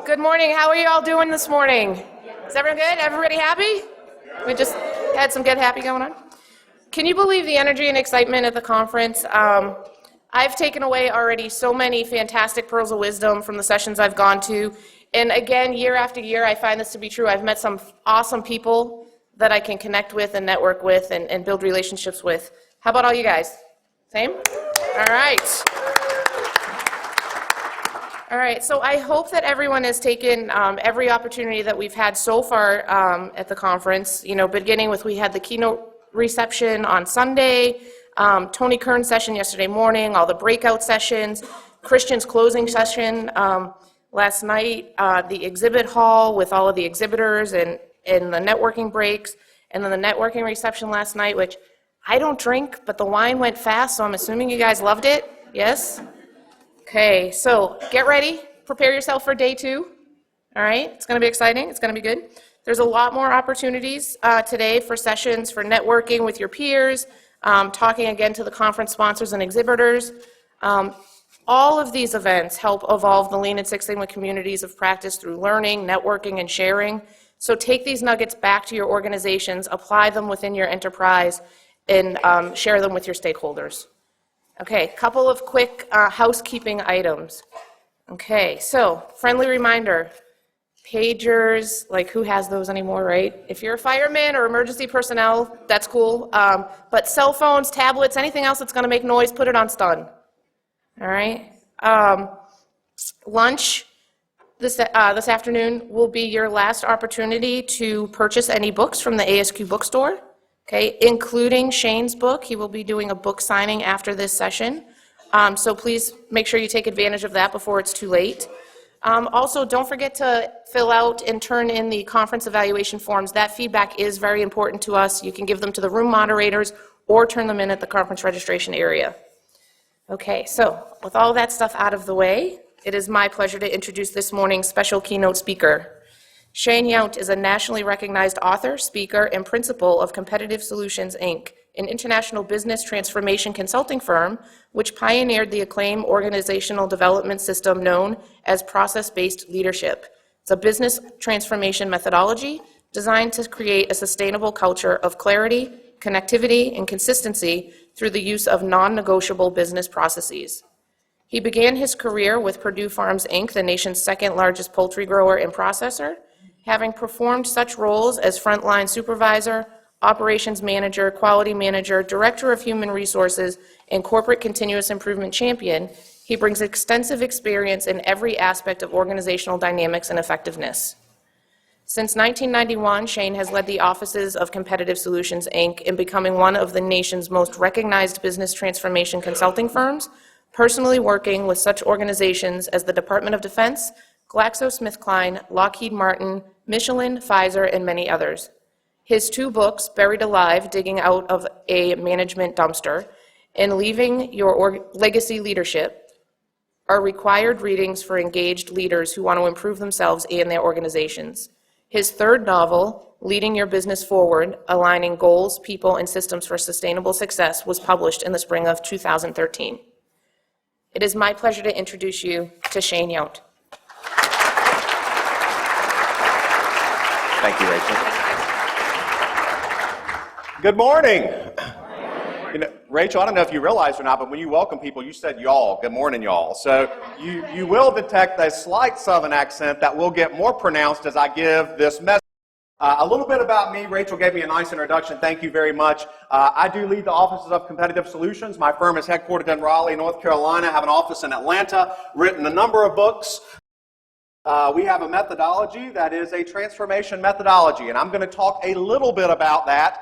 Good morning. How are you all doing this morning? Is everyone good? Everybody happy? We just had some get happy going on. Can you believe the energy and excitement at the conference? I've taken away already so many fantastic pearls of wisdom from the sessions I've gone to. And again, year after year, I find this to be true. I've met some awesome people that I can connect with and network with and build relationships with. How about all you guys? Same? All right. All right, so I hope that everyone has taken every opportunity that we've had so far at the conference, beginning with we had the keynote reception on Sunday, Tony Kern's session yesterday morning, all the breakout sessions, Christian's closing session last night, the exhibit hall with all of the exhibitors and the networking breaks, and then the networking reception last night, which I don't drink, but the wine went fast, so I'm assuming you guys loved it, yes? Okay, so get ready, prepare yourself for day 2, all right? It's gonna be exciting, it's gonna be good. There's a lot more opportunities today for sessions, for networking with your peers, talking again to the conference sponsors and exhibitors. All of these events help evolve the Lean and Six Sigma communities of practice through learning, networking, and sharing. So take these nuggets back to your organizations, apply them within your enterprise, and share them with your stakeholders. Okay, couple of quick housekeeping items. Okay, so friendly reminder, pagers, like who has those anymore, right? If you're a fireman or emergency personnel, that's cool. But cell phones, tablets, anything else that's gonna make noise, put it on stun. All right? Lunch this afternoon will be your last opportunity to purchase any books from the ASQ bookstore. Okay, including Shane's book. He will be doing a book signing after this session. So please make sure you take advantage of that before it's too late. Also, don't forget to fill out and turn in the conference evaluation forms. That feedback is very important to us. You can give them to the room moderators or turn them in at the conference registration area. Okay, so with all that stuff out of the way, it is my pleasure to introduce this morning's special keynote speaker. Shane Yount is a nationally recognized author, speaker, and principal of Competitive Solutions, Inc., an international business transformation consulting firm which pioneered the acclaimed organizational development system known as process-based leadership. It's a business transformation methodology designed to create a sustainable culture of clarity, connectivity, and consistency through the use of non-negotiable business processes. He began his career with Purdue Farms, Inc., the nation's second largest poultry grower and processor, having performed such roles as frontline supervisor, operations manager, quality manager, director of human resources, and corporate continuous improvement champion. He brings extensive experience in every aspect of organizational dynamics and effectiveness. Since 1991, Shane has led the offices of Competitive Solutions, Inc. in becoming one of the nation's most recognized business transformation consulting firms, personally working with such organizations as the Department of Defense, GlaxoSmithKline, Lockheed Martin, Michelin, Pfizer, and many others. His 2 books, Buried Alive, Digging Out of a Management Dumpster, and Leaving Your Legacy Leadership, are required readings for engaged leaders who want to improve themselves and their organizations. His 3rd novel, Leading Your Business Forward, Aligning Goals, People, and Systems for Sustainable Success, was published in the spring of 2013. It is my pleasure to introduce you to Shane Yount. Thank you, Rachel. Good morning. Rachel, I don't know if you realize or not, but when you welcome people, you said y'all. Good morning, y'all. So you will detect a slight Southern accent that will get more pronounced as I give this message. A little bit about me. Rachel gave me a nice introduction. Thank you very much. I do lead the offices of Competitive Solutions. My firm is headquartered in Raleigh, North Carolina. I have an office in Atlanta, written a number of books. We have a methodology that is a transformation methodology, and I'm going to talk a little bit about that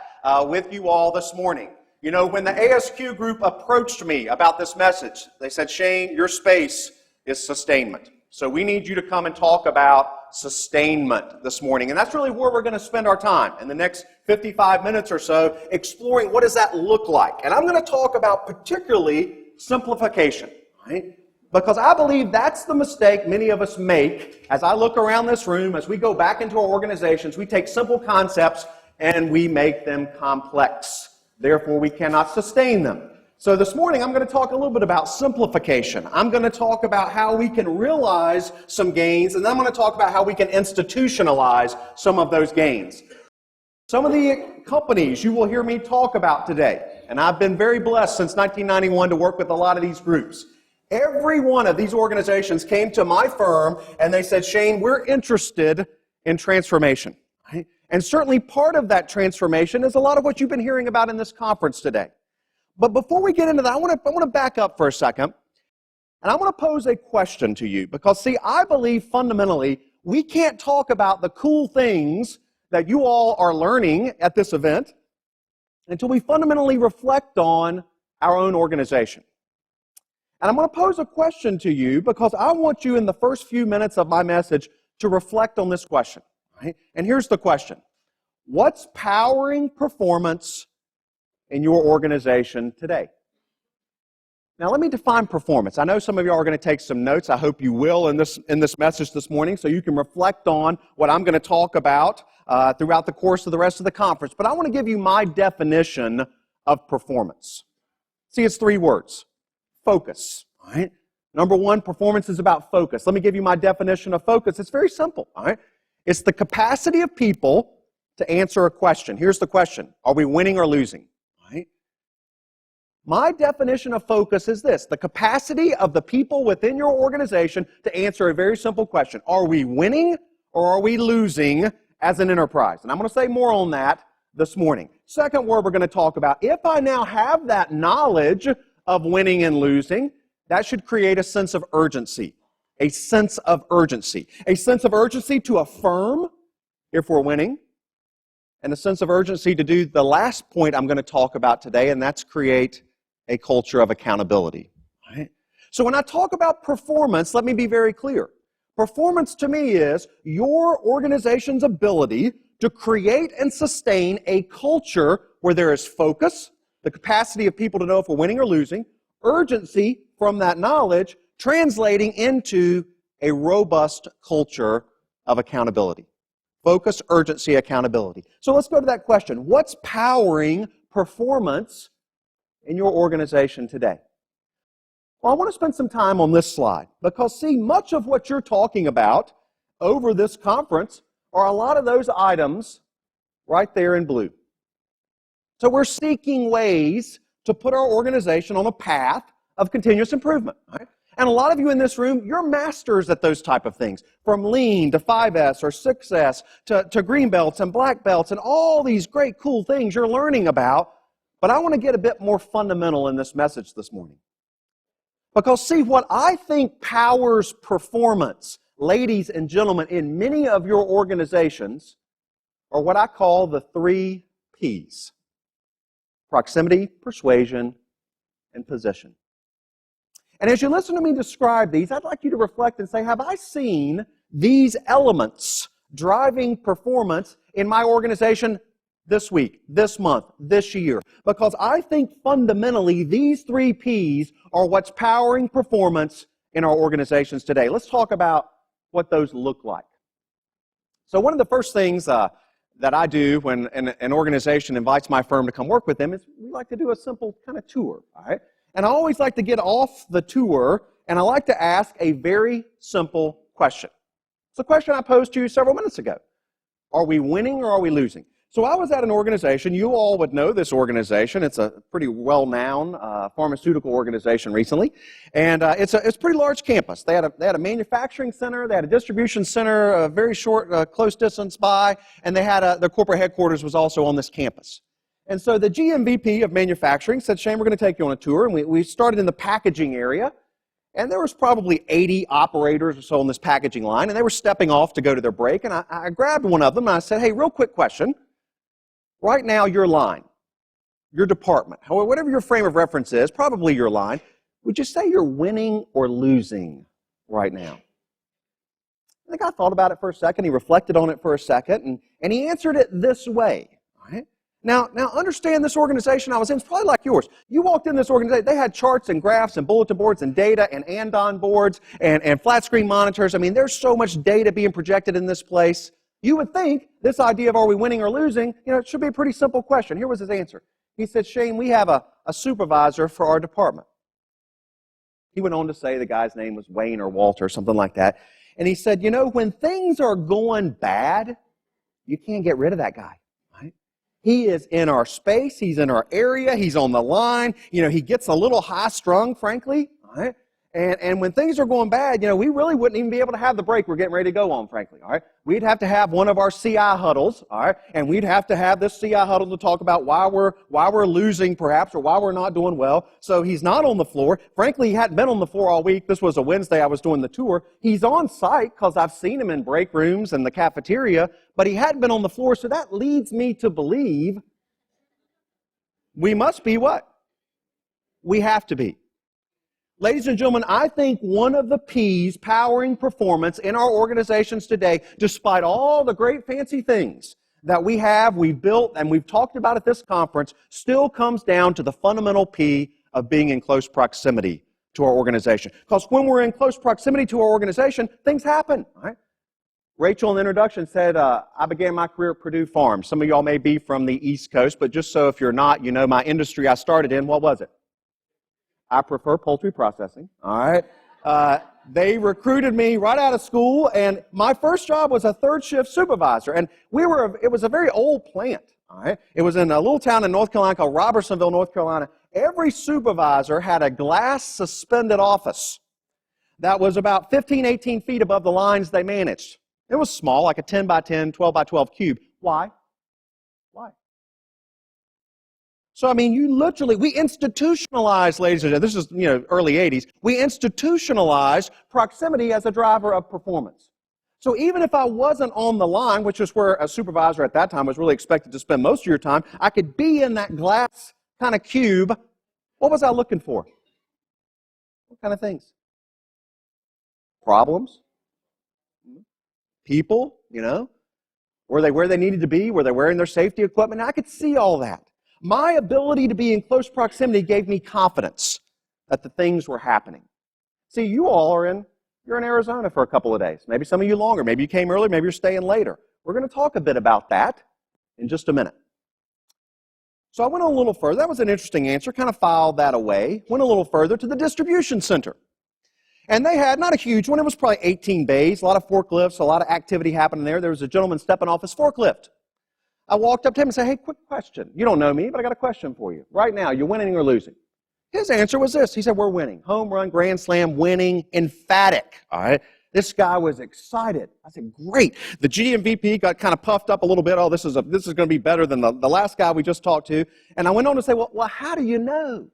with you all this morning. You know, when the ASQ group approached me about this message, they said, Shane, your space is sustainment. So we need you to come and talk about sustainment this morning. And that's really where we're going to spend our time in the next 55 minutes or so, exploring what does that look like. And I'm going to talk about particularly simplification, right? Because I believe that's the mistake many of us make as I look around this room, as we go back into our organizations, we take simple concepts and we make them complex. Therefore, we cannot sustain them. So this morning I'm going to talk a little bit about simplification. I'm going to talk about how we can realize some gains, and then I'm going to talk about how we can institutionalize some of those gains. Some of the companies you will hear me talk about today, and I've been very blessed since 1991 to work with a lot of these groups. Every one of these organizations came to my firm and they said, Shane, we're interested in transformation. Right? And certainly part of that transformation is a lot of what you've been hearing about in this conference today. But before we get into that, I want to back up for a second, and I want to pose a question to you. Because, see, I believe fundamentally we can't talk about the cool things that you all are learning at this event until we fundamentally reflect on our own organization. And I'm going to pose a question to you because I want you in the first few minutes of my message to reflect on this question. Right? And here's the question. What's powering performance in your organization today? Now let me define performance. I know some of you are going to take some notes. I hope you will in this message this morning so you can reflect on what I'm going to talk about throughout the course of the rest of the conference. But I want to give you my definition of performance. See, it's 3 words. Focus. All right? Number 1, performance is about focus. Let me give you my definition of focus. It's very simple. All right? It's the capacity of people to answer a question. Here's the question. Are we winning or losing? All right? My definition of focus is this. The capacity of the people within your organization to answer a very simple question. Are we winning or are we losing as an enterprise? And I'm going to say more on that this morning. Second word we're going to talk about. If I now have that knowledge of winning and losing, that should create a sense of urgency. A sense of urgency. A sense of urgency to affirm if we're winning, and a sense of urgency to do the last point I'm going to talk about today, and that's create a culture of accountability. Right? So when I talk about performance, let me be very clear. Performance to me is your organization's ability to create and sustain a culture where there is focus, the capacity of people to know if we're winning or losing, urgency from that knowledge, translating into a robust culture of accountability. Focus, urgency, accountability. So let's go to that question. What's powering performance in your organization today? Well, I want to spend some time on this slide because, see, much of what you're talking about over this conference are a lot of those items right there in blue. So we're seeking ways to put our organization on a path of continuous improvement. Right? And a lot of you in this room, you're masters at those type of things. From lean to 5S or 6S to green belts and black belts and all these great cool things you're learning about. But I want to get a bit more fundamental in this message this morning. Because see, what I think powers performance, ladies and gentlemen, in many of your organizations are what I call the 3 Ps. Proximity, persuasion, and position. And as you listen to me describe these, I'd like you to reflect and say, have I seen these elements driving performance in my organization this week, this month, this year? Because I think fundamentally these 3 Ps are what's powering performance in our organizations today. Let's talk about what those look like. So one of the first things that I do when an organization invites my firm to come work with them is we like to do a simple kind of tour, all right? And I always like to get off the tour and I like to ask a very simple question. It's a question I posed to you several minutes ago. Are we winning or are we losing? So I was at an organization, you all would know this organization, it's a pretty well-known pharmaceutical organization recently, and it's a pretty large campus. They had a manufacturing center, they had a distribution center, a very short, close distance by, and they had their corporate headquarters was also on this campus. And so the GMVP of manufacturing said, Shane, we're going to take you on a tour, and we started in the packaging area, and there was probably 80 operators or so on this packaging line, and they were stepping off to go to their break, and I grabbed one of them, and I said, hey, real quick question. Right now, your line, your department, whatever your frame of reference is, probably your line, would you say you're winning or losing right now? And the guy thought about it for a second. He reflected on it for a second, and he answered it this way. Right? Now, understand this organization I was in is probably like yours. You walked in this organization, they had charts and graphs and bulletin boards and data and Andon boards and flat screen monitors. I mean, there's so much data being projected in this place. You would think this idea of are we winning or losing, it should be a pretty simple question. Here was his answer. He said, Shane, we have a a supervisor for our department. He went on to say the guy's name was Wayne or Walter or something like that. And he said, you know, when things are going bad, you can't get rid of that guy. Right? He is in our space. He's in our area. He's on the line. You know, he gets a little high-strung, frankly. Right? And when things are going bad, you know, we really wouldn't even be able to have the break we're getting ready to go on, frankly, all right? We'd have to have one of our CI huddles, all right? And we'd have to have this CI huddle to talk about why we're losing, perhaps, or why we're not doing well. So he's not on the floor. Frankly, he hadn't been on the floor all week. This was a Wednesday I was doing the tour. He's on site because I've seen him in break rooms and the cafeteria, but he hadn't been on the floor, so that leads me to believe we must be what? We have to be. Ladies and gentlemen, I think one of the P's powering performance in our organizations today, despite all the great fancy things that we've built, and we've talked about at this conference, still comes down to the fundamental P of being in close proximity to our organization. Because when we're in close proximity to our organization, things happen. Right? Rachel in the introduction said, I began my career at Purdue Farms. Some of y'all may be from the East Coast, but just so if you're not, you know my industry I started in, what was it? I prefer poultry processing, all right? They recruited me right out of school, and my first job was a third shift supervisor, and it was a very old plant, all right? It was in a little town in North Carolina called Robertsonville, North Carolina. Every supervisor had a glass suspended office that was about 15, 18 feet above the lines they managed. It was small, like a 10 by 10, 12 by 12 cube. Why? Why? So, I mean, we institutionalized, ladies and gentlemen, this is, early 80s, we institutionalized proximity as a driver of performance. So even if I wasn't on the line, which is where a supervisor at that time was really expected to spend most of your time, I could be in that glass kind of cube. What was I looking for? What kind of things? Problems? People, Were they where they needed to be? Were they wearing their safety equipment? I could see all that. My ability to be in close proximity gave me confidence that the things were happening. See, you all you're in Arizona for a couple of days. Maybe some of you longer. Maybe you came early. Maybe you're staying later. We're going to talk a bit about that in just a minute. So I went a little further. That was an interesting answer. Kind of filed that away. Went a little further to the distribution center. And they had, not a huge one, it was probably 18 bays, a lot of forklifts, a lot of activity happening there. There was a gentleman stepping off his forklift. I walked up to him and said, hey, quick question. You don't know me, but I got a question for you. Right now, you're winning or losing? His answer was this. He said, we're winning. Home run, grand slam, winning, emphatic. All right. This guy was excited. I said, great. The GMVP got kind of puffed up a little bit. Oh, this is going to be better than the last guy we just talked to. And I went on to say, well, how do you know?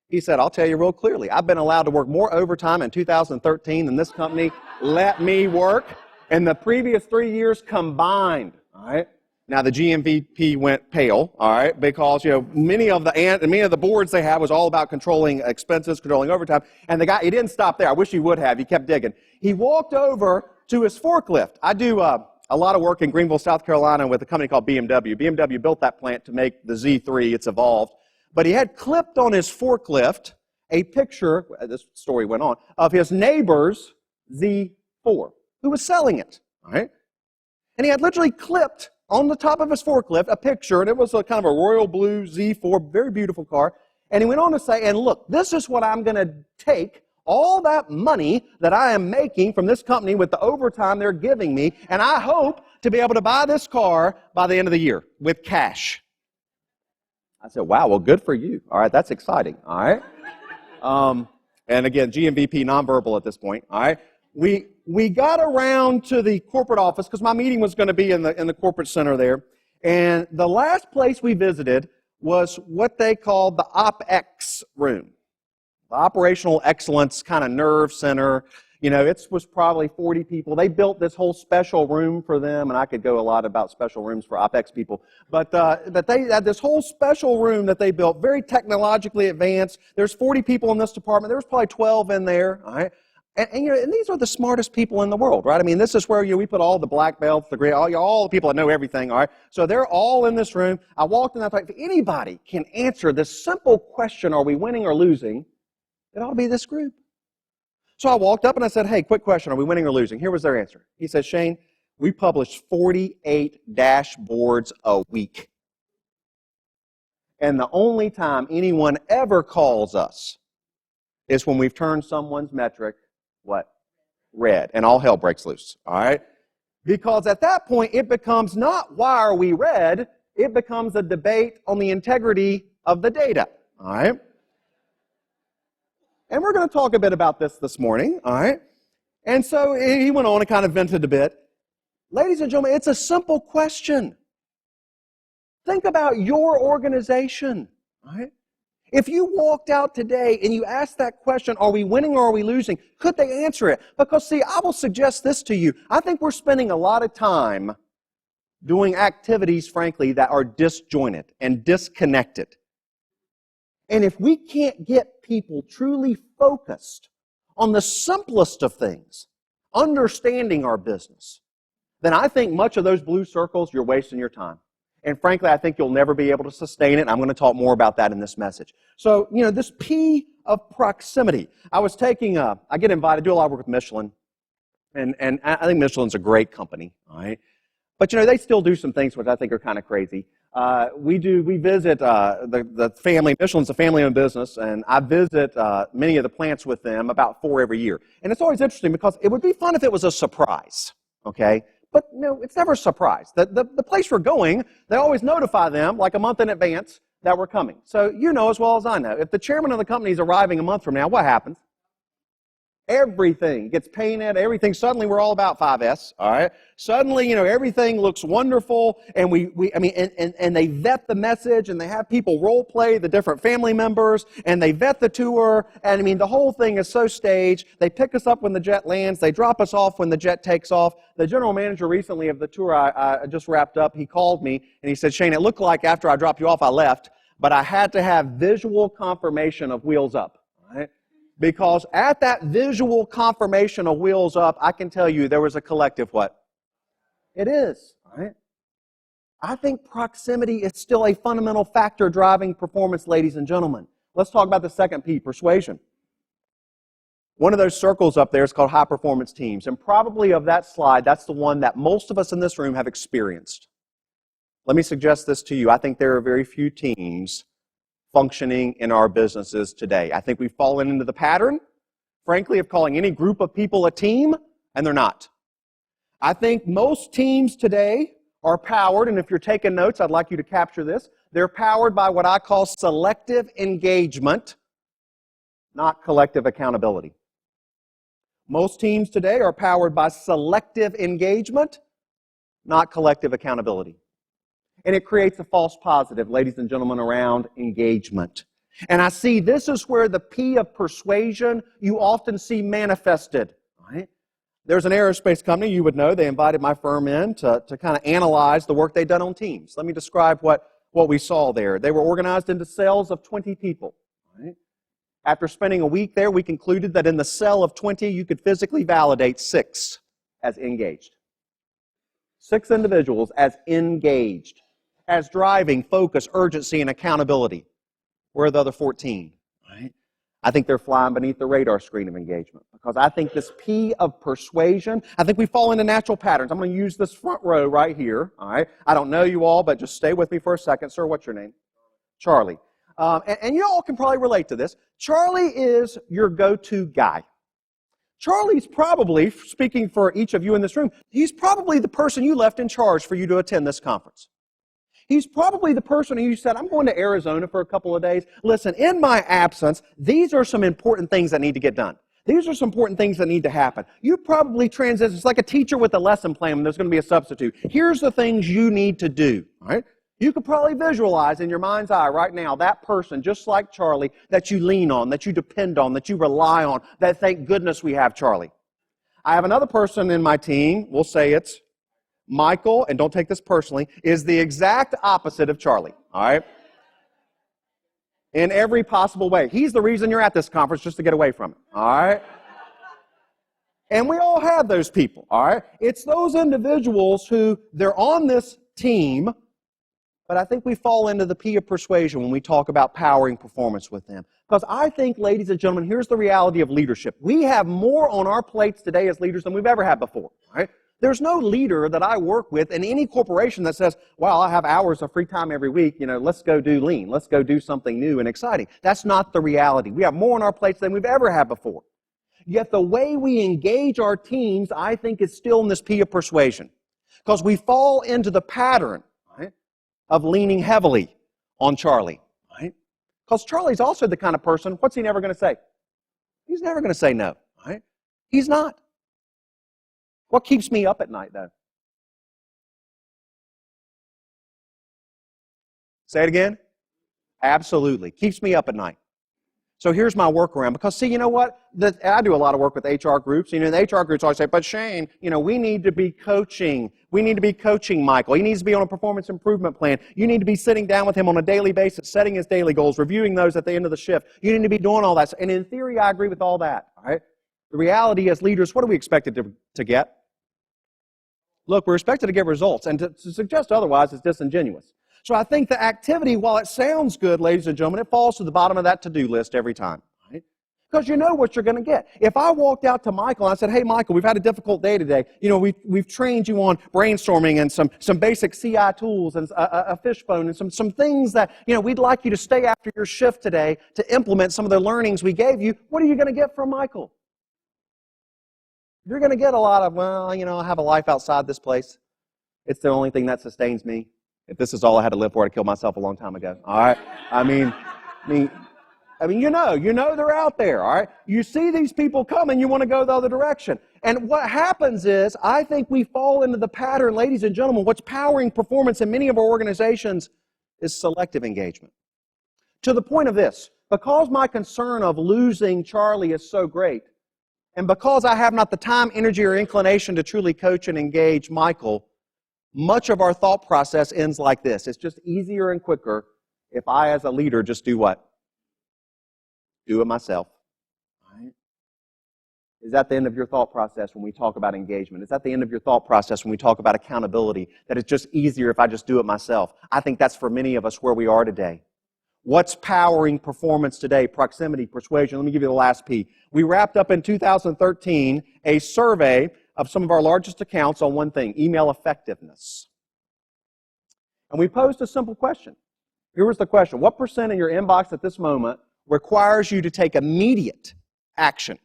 He said, I'll tell you real clearly. I've been allowed to work more overtime in 2013 than this company let me work in the previous 3 years combined. All right. Now, the GMVP went pale, all right, because, many of the boards they had was all about controlling expenses, controlling overtime, and the guy, he didn't stop there. I wish he would have. He kept digging. He walked over to his forklift. I do a lot of work in Greenville, South Carolina with a company called BMW. BMW built that plant to make the Z3. It's evolved. But he had clipped on his forklift a picture, this story went on, of his neighbor's Z4, who was selling it, all right? And he had literally clipped on the top of his forklift a picture, and it was a kind of a royal blue Z4, very beautiful car. And he went on to say, and look, this is what I'm going to take all that money that I am making from this company with the overtime they're giving me, and I hope to be able to buy this car by the end of the year with cash. I said, wow, well, good for you. All right, that's exciting. All right. And again, GMVP nonverbal at this point. All right. We got around to the corporate office because my meeting was going to be in the corporate center there. And the last place we visited was what they called the OpEx room, the operational excellence kind of nerve center. It was probably 40 people. They built this whole special room for them, and I could go a lot about special rooms for OpEx people. But they had this whole special room that they built, very technologically advanced. There's 40 people in this department. There was probably 12 in there. All right. And these are the smartest people in the world, right? I mean, this is where we put all the black belts, all the people that know everything, all right? So they're all in this room. I walked in, I thought, if anybody can answer this simple question, are we winning or losing, it ought to be this group. So I walked up and I said, hey, quick question, are we winning or losing? Here was their answer. He said, Shane, we publish 48 dashboards a week. And the only time anyone ever calls us is when we've turned someone's metric, what? Red. And all hell breaks loose, all right? Because at that point, it becomes not why are we red, it becomes a debate on the integrity of the data, all right? And we're going to talk a bit about this morning, all right? And so he went on and kind of vented a bit. Ladies and gentlemen, it's a simple question. Think about your organization, all right? If you walked out today and you asked that question, are we winning or are we losing, could they answer it? Because, see, I will suggest this to you. I think we're spending a lot of time doing activities, frankly, that are disjointed and disconnected. And if we can't get people truly focused on the simplest of things, understanding our business, then I think much of those blue circles, you're wasting your time. And frankly, I think you'll never be able to sustain it. I'm going to talk more about that in this message. So, this P of proximity. I get invited, I do a lot of work with Michelin. And I think Michelin's a great company, all right? But, they still do some things which I think are kind of crazy. We visit the family. Michelin's a family-owned business, and I visit many of the plants with them, about 4 every year. And it's always interesting because it would be fun if it was a surprise, okay? But no, it's never a surprise. The place we're going, they always notify them like a month in advance that we're coming. So you know as well as I know, if the chairman of the company is arriving a month from now, what happens? Everything gets painted, everything. Suddenly we're all about 5S, all right? Suddenly, everything looks wonderful, and and they vet the message, and they have people role play the different family members, and they vet the tour, and the whole thing is so staged. They pick us up when the jet lands, they drop us off when the jet takes off. The general manager recently of the tour I just wrapped up, he called me, and he said, Shane, it looked like after I dropped you off, I left, but I had to have visual confirmation of wheels up, all right? Because at that visual confirmation of wheels up, I can tell you there was a collective what? It is, right? I think proximity is still a fundamental factor driving performance, ladies and gentlemen. Let's talk about the second P, persuasion. One of those circles up there is called high performance teams. And probably of that slide, that's the one that most of us in this room have experienced. Let me suggest this to you. I think there are very few teams functioning in our businesses today. I think we've fallen into the pattern, frankly, of calling any group of people a team, and they're not. I think most teams today are powered, and if you're taking notes, I'd like you to capture this. They're powered by what I call selective engagement, not collective accountability. Most teams today are powered by selective engagement, not collective accountability. And it creates a false positive, ladies and gentlemen, around engagement. And I see this is where the P of persuasion you often see manifested. Right? There's an aerospace company, you would know, they invited my firm in to kind of analyze the work they'd done on teams. Let me describe what we saw there. They were organized into cells of 20 people. Right? After spending a week there, we concluded that in the cell of 20, you could physically validate 6 as engaged. 6 individuals as engaged, as driving focus, urgency, and accountability. Where are the other 14? Right? I think they're flying beneath the radar screen of engagement because I think this P of persuasion, I think we fall into natural patterns. I'm going to use this front row right here. All right? I don't know you all, but just stay with me for a second. Sir, what's your name? Charlie. And you all can probably relate to this. Charlie is your go-to guy. Charlie's probably, speaking for each of you in this room, he's probably the person you left in charge for you to attend this conference. He's probably the person who said, I'm going to Arizona for a couple of days. Listen, in my absence, these are some important things that need to get done. These are some important things that need to happen. You probably transition. It's like a teacher with a lesson plan when there's going to be a substitute. Here's the things you need to do. All right? You could probably visualize in your mind's eye right now that person, just like Charlie, that you lean on, that you depend on, that you rely on, that thank goodness we have Charlie. I have another person in my team, we'll say it's Michael, and don't take this personally, is the exact opposite of Charlie, all right? In every possible way. He's the reason you're at this conference, just to get away from it, all right? And we all have those people, all right? It's those individuals who, they're on this team, but I think we fall into the P of persuasion when we talk about powering performance with them. Because I think, ladies and gentlemen, here's the reality of leadership. We have more on our plates today as leaders than we've ever had before, all right? There's no leader that I work with in any corporation that says, well, I have hours of free time every week, let's go do lean. Let's go do something new and exciting. That's not the reality. We have more on our plates than we've ever had before. Yet the way we engage our teams, I think, is still in this P of persuasion. Because we fall into the pattern, right, of leaning heavily on Charlie. Right? Because Charlie's also the kind of person, what's he never going to say? He's never going to say no. Right? He's not. What keeps me up at night, though? Say it again? Absolutely. Keeps me up at night. So here's my workaround. Because, see, you know what? I do a lot of work with HR groups. The HR groups always say, but Shane, we need to be coaching. We need to be coaching Michael. He needs to be on a performance improvement plan. You need to be sitting down with him on a daily basis, setting his daily goals, reviewing those at the end of the shift. You need to be doing all that. And in theory, I agree with all that. All right? The reality as leaders, what are we expected to get? Look, we're expected to get results, and to suggest otherwise is disingenuous. So I think the activity, while it sounds good, ladies and gentlemen, it falls to the bottom of that to-do list every time. Right? Because you know what you're going to get. If I walked out to Michael and I said, hey, Michael, we've had a difficult day today. We've trained you on brainstorming and some basic CI tools and a fishbone and some things that, we'd like you to stay after your shift today to implement some of the learnings we gave you. What are you going to get from Michael? You're going to get a lot of, I have a life outside this place. It's the only thing that sustains me. If this is all I had to live for, I'd kill myself a long time ago. All right? I mean, they're out there. All right? You see these people coming, you want to go the other direction. And what happens is, I think we fall into the pattern, ladies and gentlemen, what's powering performance in many of our organizations is selective engagement. To the point of this, because my concern of losing Charlie is so great, and because I have not the time, energy, or inclination to truly coach and engage Michael, much of our thought process ends like this. It's just easier and quicker if I, as a leader, just do what? Do it myself. Right? Is that the end of your thought process when we talk about engagement? Is that the end of your thought process when we talk about accountability? That it's just easier if I just do it myself? I think that's for many of us where we are today. What's powering performance today? Proximity, persuasion. Let me give you the last P. We wrapped up in 2013 a survey of some of our largest accounts on one thing, email effectiveness. And we posed a simple question. Here was the question. What percent in your inbox at this moment requires you to take immediate action?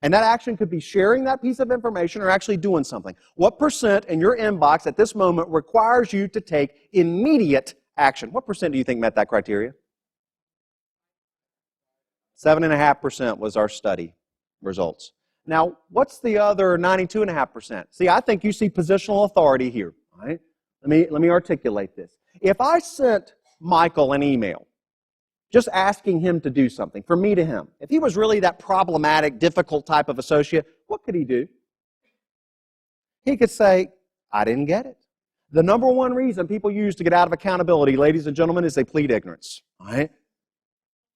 And that action could be sharing that piece of information or actually doing something. What percent in your inbox at this moment requires you to take immediate action? What percent do you think met that criteria? 7.5% was our study results. Now, what's the other 92.5%? See, I think you see positional authority here. Right? Let me articulate this. If I sent Michael an email just asking him to do something, from me to him, if he was really that problematic, difficult type of associate, what could he do? He could say, I didn't get it. The number one reason people use to get out of accountability, ladies and gentlemen, is they plead ignorance. Right?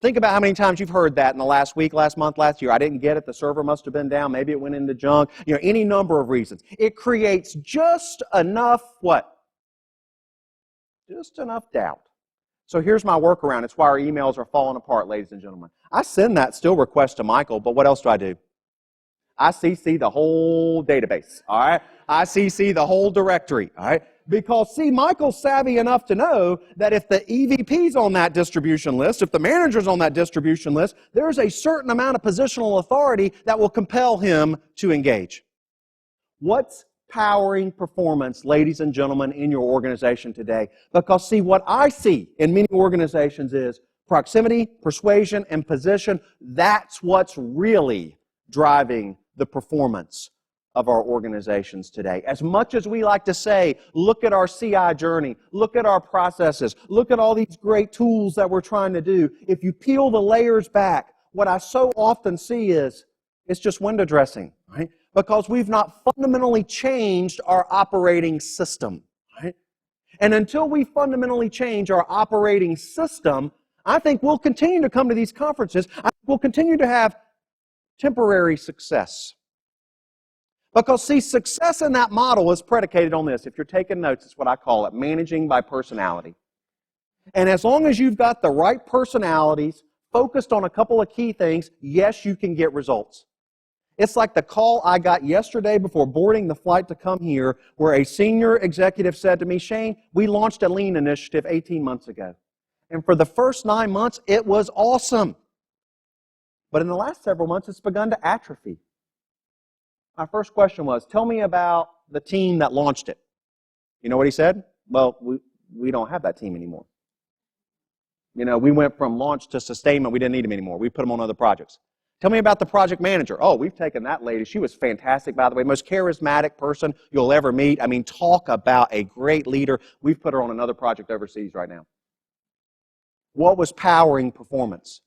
Think about how many times you've heard that in the last week, last month, last year. I didn't get it. The server must have been down. Maybe it went into junk. Any number of reasons. It creates just enough what? Just enough doubt. So here's my workaround. It's why our emails are falling apart, ladies and gentlemen. I send that still request to Michael, but what else do I do? I CC the whole database. All right? I CC the whole directory. All right? Because, see, Michael's savvy enough to know that if the EVP's on that distribution list, if the manager's on that distribution list, there's a certain amount of positional authority that will compel him to engage. What's powering performance, ladies and gentlemen, in your organization today? Because, see, what I see in many organizations is proximity, persuasion, and position. That's what's really driving the performance of our organizations today. As much as we like to say, look at our CI journey, look at our processes, look at all these great tools that we're trying to do, if you peel the layers back, what I so often see is, it's just window dressing, right? Because we've not fundamentally changed our operating system, right? And until we fundamentally change our operating system, I think we'll continue to come to these conferences. I think we'll continue to have temporary success. Because, see, success in that model is predicated on this. If you're taking notes, it's what I call it, managing by personality. And as long as you've got the right personalities, focused on a couple of key things, yes, you can get results. It's like the call I got yesterday before boarding the flight to come here, where a senior executive said to me, Shane, we launched a lean initiative 18 months ago. And for the first 9 months, it was awesome. But in the last several months, it's begun to atrophy. My first question was, tell me about the team that launched it. You know what he said? Well, we don't have that team anymore. You know, we went from launch to sustainment. We didn't need them anymore. We put them on other projects. Tell me about the project manager. Oh, we've taken that lady. She was fantastic, by the way. Most charismatic person you'll ever meet. I mean, talk about a great leader. We've put her on another project overseas right now. What was powering performance?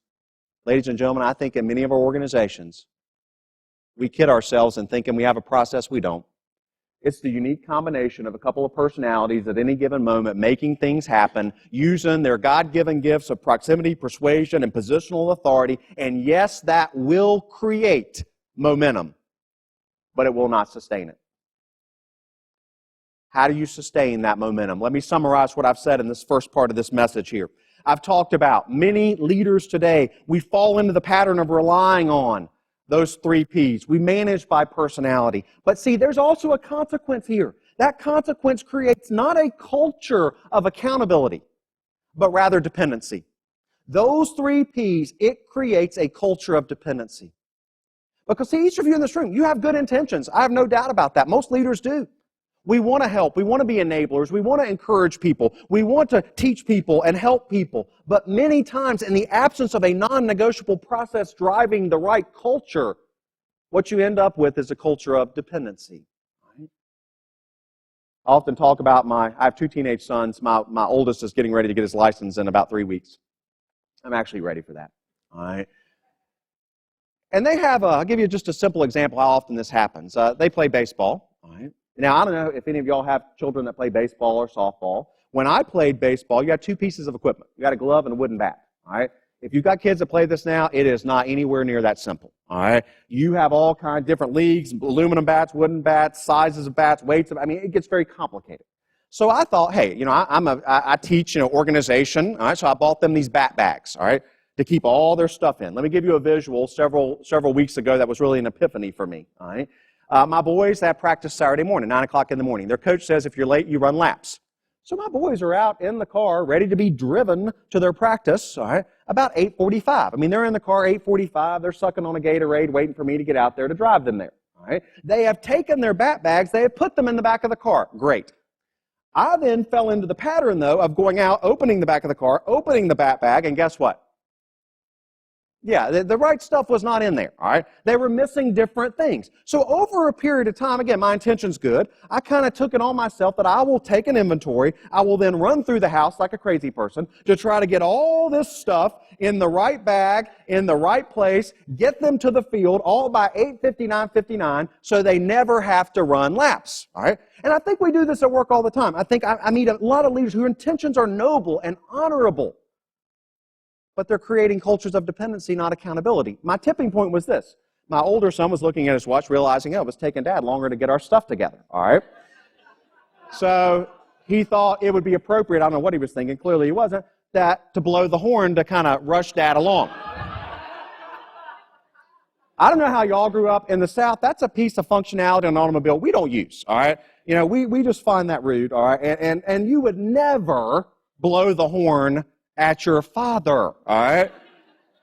Ladies and gentlemen, I think in many of our organizations, we kid ourselves in thinking we have a process. We don't. It's the unique combination of a couple of personalities at any given moment making things happen, using their God-given gifts of proximity, persuasion, and positional authority. And yes, that will create momentum, but it will not sustain it. How do you sustain that momentum? Let me summarize what I've said in this first part of this message here. I've talked about many leaders today, we fall into the pattern of relying on those 3 Ps. We manage by personality. But see, there's also a consequence here. That consequence creates not a culture of accountability, but rather dependency. Those 3 Ps, it creates a culture of dependency. Because see, each of you in this room, you have good intentions. I have no doubt about that. Most leaders do. We want to help. We want to be enablers. We want to encourage people. We want to teach people and help people. But many times, in the absence of a non-negotiable process driving the right culture, what you end up with is a culture of dependency. Right? I often talk about I have 2 teenage sons. My oldest is getting ready to get his license in about 3 weeks. I'm actually ready for that. All right. And they have, I'll give you just a simple example how often this happens. They play baseball. All right. Now, I don't know if any of y'all have children that play baseball or softball. When I played baseball, you had 2 pieces of equipment. You got a glove and a wooden bat, all right? If you've got kids that play this now, it is not anywhere near that simple, all right? You have all kinds of different leagues, aluminum bats, wooden bats, sizes of bats, weights of, I mean, it gets very complicated. So I thought, hey, you know, I teach, organization, all right? So I bought them these bat bags, all right, to keep all their stuff in. Let me give you a visual several weeks ago that was really an epiphany for me, all right? My boys have practice Saturday morning, 9 o'clock in the morning. Their coach says if you're late, you run laps. So my boys are out in the car, ready to be driven to their practice, all right, about 8:45. I mean, they're in the car 8:45. They're sucking on a Gatorade, waiting for me to get out there to drive them there, all right? They have taken their bat bags. They have put them in the back of the car. Great. I then fell into the pattern, though, of going out, opening the back of the car, opening the bat bag, and guess what? Yeah, the right stuff was not in there, all right? They were missing different things. So over a period of time, again, my intention's good. I kind of took it on myself that I will take an inventory. I will then run through the house like a crazy person to try to get all this stuff in the right bag, in the right place, get them to the field all by 8:59 so they never have to run laps, all right? And I think we do this at work all the time. I think I meet a lot of leaders whose intentions are noble and honorable, but they're creating cultures of dependency, not accountability. My tipping point was this. My older son was looking at his watch, realizing, it was taking Dad longer to get our stuff together, all right? So he thought it would be appropriate, I don't know what he was thinking, clearly he wasn't, that to blow the horn to kind of rush Dad along. I don't know how y'all grew up in the South. That's a piece of functionality in an automobile we don't use, all right? You know, we just find that rude, all right? And you would never blow the horn at your father, all right?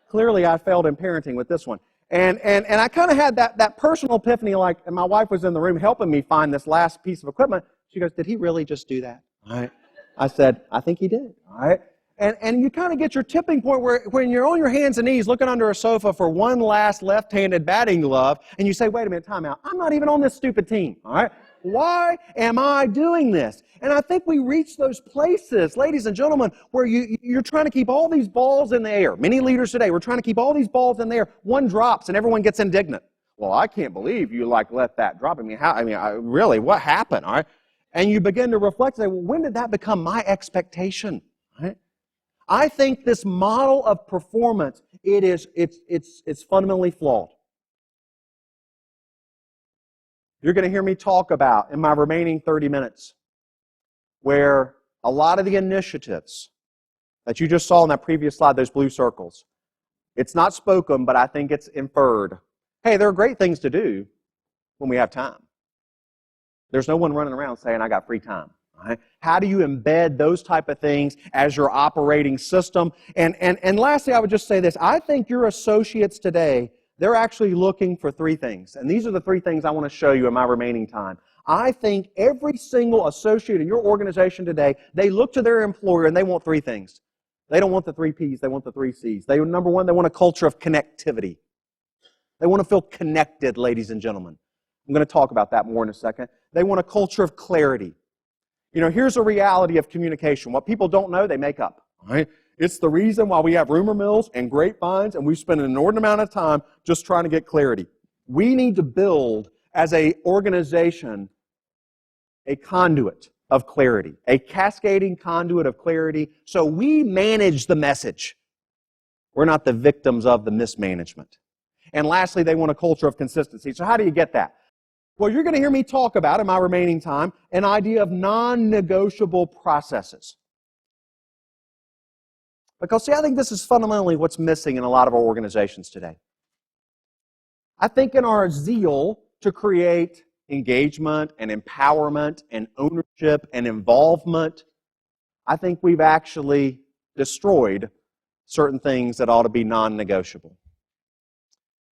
Clearly, I failed in parenting with this one. And I kind of had that personal epiphany, like, and my wife was in the room helping me find this last piece of equipment. She goes, did he really just do that? All right. I said, I think he did, all right? And you kind of get your tipping point where when you're on your hands and knees looking under a sofa for one last left-handed batting glove, and you say, wait a minute, time out. I'm not even on this stupid team, all right? Why am I doing this? And I think we reach those places, ladies and gentlemen, where you're trying to keep all these balls in the air. Many leaders today, we're trying to keep all these balls in the air. One drops and everyone gets indignant. Well, I can't believe you let that drop. Really, what happened? All right? And you begin to reflect and say, well, when did that become my expectation? All right? I think this model of performance, it's fundamentally flawed. You're going to hear me talk about in my remaining 30 minutes where a lot of the initiatives that you just saw in that previous slide, those blue circles, it's not spoken, but I think it's inferred. Hey, there are great things to do when we have time. There's no one running around saying, I got free time. Right? How do you embed those type of things as your operating system? And lastly, I would just say this. I think your associates today, they're actually looking for three things. And these are the three things I want to show you in my remaining time. I think every single associate in your organization today, they look to their employer and they want three things. They don't want the three P's, they want the three C's. Number one, they want a culture of connectivity. They want to feel connected, ladies and gentlemen. I'm going to talk about that more in a second. They want a culture of clarity. You know, here's a reality of communication. What people don't know, they make up. Right? It's the reason why we have rumor mills and grapevines, and we spend an inordinate amount of time just trying to get clarity. We need to build, as an organization, a conduit of clarity, a cascading conduit of clarity, so we manage the message. We're not the victims of the mismanagement. And lastly, they want a culture of consistency. So how do you get that? Well, you're going to hear me talk about, in my remaining time, an idea of non-negotiable processes. Because, see, I think this is fundamentally what's missing in a lot of our organizations today. I think in our zeal to create engagement and empowerment and ownership and involvement, I think we've actually destroyed certain things that ought to be non-negotiable.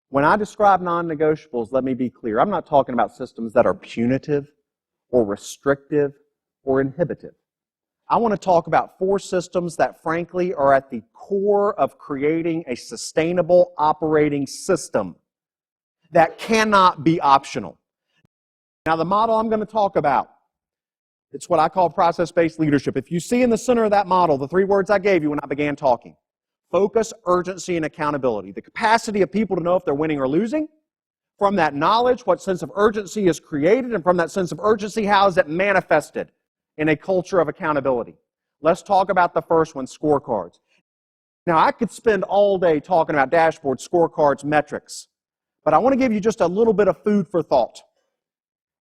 When I describe non-negotiables, let me be clear. I'm not talking about systems that are punitive or restrictive or inhibitive. I want to talk about 4 systems that, frankly, are at the core of creating a sustainable operating system that cannot be optional. Now, the model I'm going to talk about, it's what I call process-based leadership. If you see in the center of that model the 3 words I gave you when I began talking: focus, urgency, and accountability. The capacity of people to know if they're winning or losing. From that knowledge, what sense of urgency is created, and from that sense of urgency, how is it manifested in a culture of accountability? Let's talk about the first one, scorecards. Now, I could spend all day talking about dashboards, scorecards, metrics, but I want to give you just a little bit of food for thought.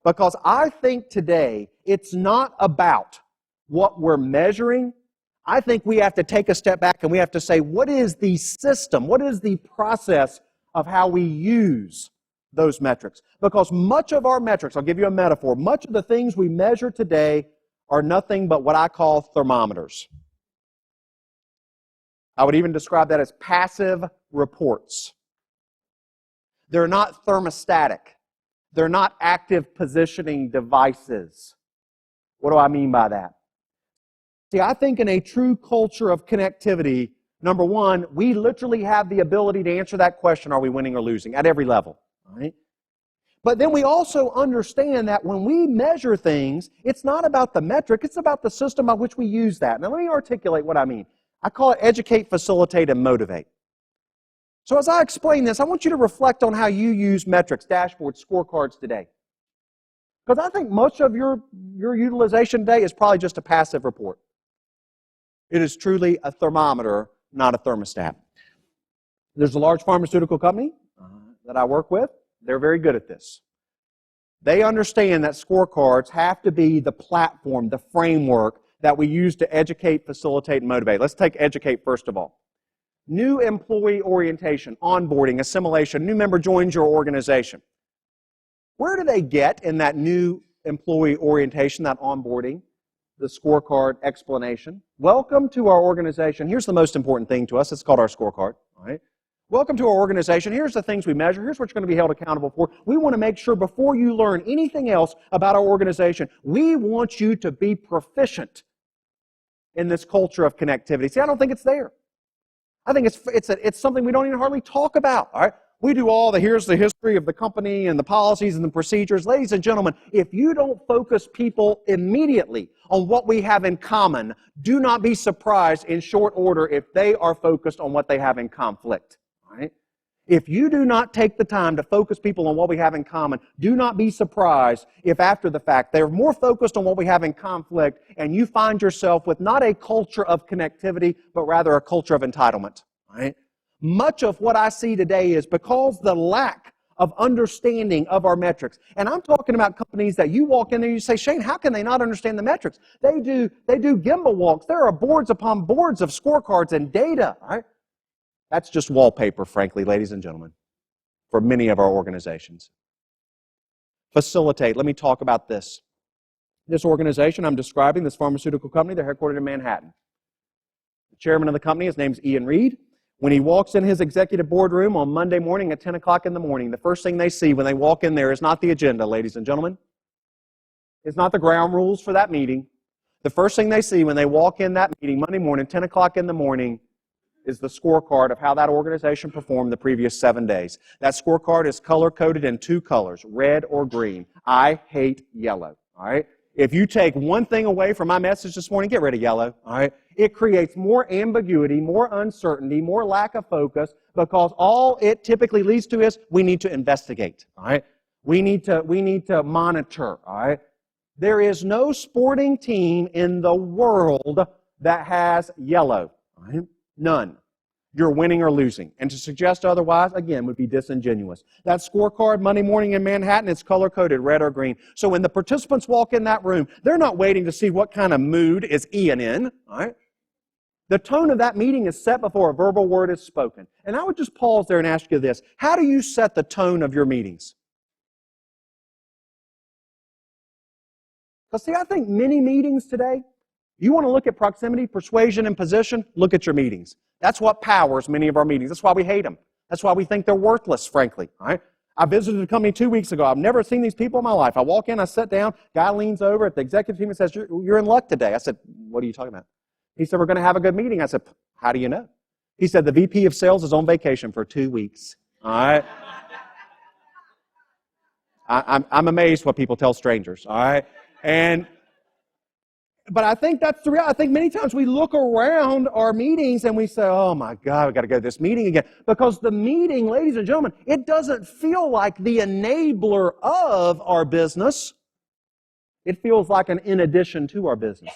Because I think today it's not about what we're measuring. I think we have to take a step back and we have to say, what is the system? What is the process of how we use those metrics? Because much of our metrics, I'll give you a metaphor, much of the things we measure today are nothing but what I call thermometers. I would even describe that as passive reports. They're not thermostatic. They're not active positioning devices. What do I mean by that? See, I think in a true culture of connectivity, number one, we literally have the ability to answer that question, are we winning or losing, at every level. Right? But then we also understand that when we measure things, it's not about the metric, it's about the system by which we use that. Now let me articulate what I mean. I call it educate, facilitate, and motivate. So as I explain this, I want you to reflect on how you use metrics, dashboards, scorecards today. Because I think much of your utilization today is probably just a passive report. It is truly a thermometer, not a thermostat. There's a large pharmaceutical company that I work with. They're very good at this. They understand that scorecards have to be the platform, the framework that we use to educate, facilitate, and motivate. Let's take educate first of all. New employee orientation, onboarding, assimilation, new member joins your organization. Where do they get in that new employee orientation, that onboarding, the scorecard explanation? Welcome to our organization. Here's the most important thing to us. It's called our scorecard. All right? Welcome to our organization. Here's the things we measure. Here's what you're going to be held accountable for. We want to make sure before you learn anything else about our organization, we want you to be proficient in this culture of connectivity. See, I don't think it's there. I think it's something we don't even hardly talk about. All right? We do here's the history of the company and the policies and the procedures. Ladies and gentlemen, if you don't focus people immediately on what we have in common, do not be surprised in short order if they are focused on what they have in conflict. All right? If you do not take the time to focus people on what we have in common, do not be surprised if after the fact they're more focused on what we have in conflict and you find yourself with not a culture of connectivity, but rather a culture of entitlement. Right? Much of what I see today is because the lack of understanding of our metrics. And I'm talking about companies that you walk in there and you say, Shane, how can they not understand the metrics? They do gimbal walks. There are boards upon boards of scorecards and data. Right? That's just wallpaper, frankly, ladies and gentlemen. for many of our organizations. Facilitate. Let me talk about this. This organization I'm describing, this pharmaceutical company, they're headquartered in Manhattan. The chairman of the company, his name's Ian Reed. When he walks in his executive boardroom on Monday morning at 10 o'clock in the morning, the first thing they see when they walk in there is not the agenda, ladies and gentlemen. It's not the ground rules for that meeting. The first thing they see when they walk in that meeting Monday morning, 10 o'clock in the morning, is the scorecard of how that organization performed the previous 7 days. That scorecard is color-coded in 2 colors, red or green. I hate yellow, all right? If you take one thing away from my message this morning, get rid of yellow, all right? It creates more ambiguity, more uncertainty, more lack of focus, because all it typically leads to is we need to investigate, all right? We need to monitor, all right? There is no sporting team in the world that has yellow, all right? None. You're winning or losing. And to suggest otherwise, again, would be disingenuous. That scorecard Monday morning in Manhattan, it's color-coded, red or green. So when the participants walk in that room, they're not waiting to see what kind of mood is Ian in, all right? The tone of that meeting is set before a verbal word is spoken. And I would just pause there and ask you this. How do you set the tone of your meetings? Because see, I think many meetings today, you want to look at proximity, persuasion, and position, look at your meetings. That's what powers many of our meetings. That's why we hate them. That's why we think they're worthless, frankly. All right? I visited a company 2 weeks ago. I've never seen these people in my life. I walk in, I sit down, guy leans over at the executive team and says, you're in luck today. I said, what are you talking about? He said, we're going to have a good meeting. I said, how do you know? He said, the VP of sales is on vacation for 2 weeks. All right? I'm amazed what people tell strangers. All right? But I think that's the reality. I think many times we look around our meetings and we say, oh my God, we've got to go to this meeting again. Because the meeting, ladies and gentlemen, it doesn't feel like the enabler of our business. It feels like an in addition to our business.